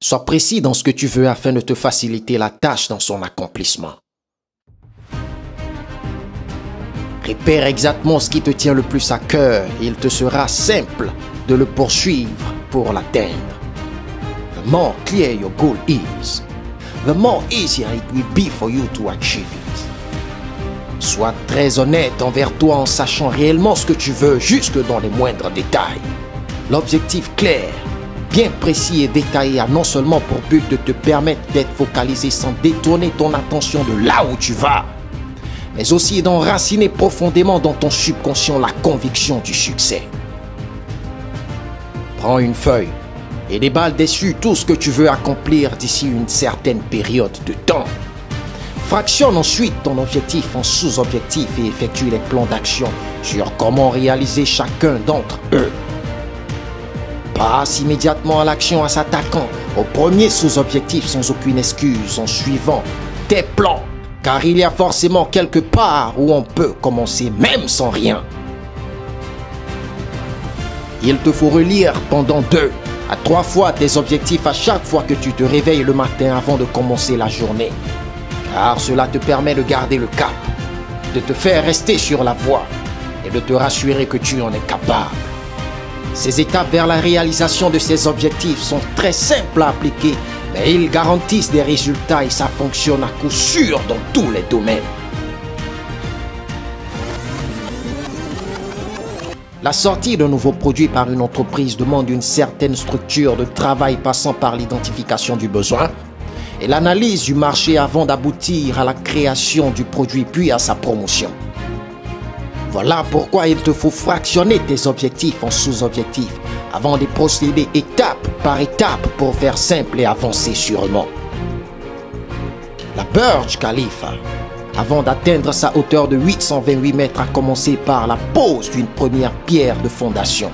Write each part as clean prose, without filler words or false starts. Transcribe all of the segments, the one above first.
Sois précis dans ce que tu veux afin de te faciliter la tâche dans son accomplissement. Repère exactement ce qui te tient le plus à cœur et il te sera simple de le poursuivre pour l'atteindre. The more clear your goal is, the more easier it will be for you to achieve it. Sois très honnête envers toi en sachant réellement ce que tu veux jusque dans les moindres détails. L'objectif clair, bien précis et détaillé a non seulement pour but de te permettre d'être focalisé sans détourner ton attention de là où tu vas, mais aussi d'enraciner profondément dans ton subconscient la conviction du succès. Prends une feuille et déballe dessus tout ce que tu veux accomplir d'ici une certaine période de temps. Fractionne ensuite ton objectif en sous-objectifs et effectue les plans d'action sur comment réaliser chacun d'entre eux. Passe immédiatement à l'action en s'attaquant au premier sous-objectif sans aucune excuse en suivant tes plans. Car il y a forcément quelque part où on peut commencer même sans rien. Il te faut relire pendant 2 à 3 fois tes objectifs à chaque fois que tu te réveilles le matin avant de commencer la journée. Car cela te permet de garder le cap, de te faire rester sur la voie et de te rassurer que tu en es capable. Ces étapes vers la réalisation de ces objectifs sont très simples à appliquer, mais ils garantissent des résultats et ça fonctionne à coup sûr dans tous les domaines. La sortie d'un nouveau produit par une entreprise demande une certaine structure de travail passant par l'identification du besoin et l'analyse du marché avant d'aboutir à la création du produit puis à sa promotion. Voilà pourquoi il te faut fractionner tes objectifs en sous-objectifs avant de procéder étape par étape pour faire simple et avancer sûrement. La Burj Khalifa, avant d'atteindre sa hauteur de 828 mètres, a commencé par la pose d'une première pierre de fondation.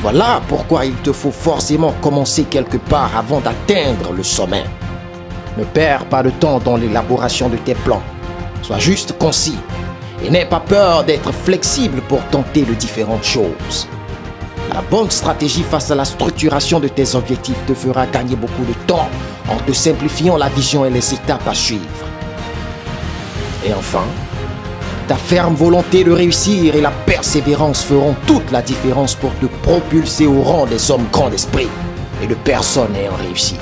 Voilà pourquoi il te faut forcément commencer quelque part avant d'atteindre le sommet. Ne perds pas de temps dans l'élaboration de tes plans. Sois juste concis et n'aie pas peur d'être flexible pour tenter de différentes choses. La bonne stratégie face à la structuration de tes objectifs te fera gagner beaucoup de temps en te simplifiant la vision et les étapes à suivre. Et enfin, ta ferme volonté de réussir et la persévérance feront toute la différence pour te propulser au rang des hommes grands d'esprit et de personnes ayant réussi.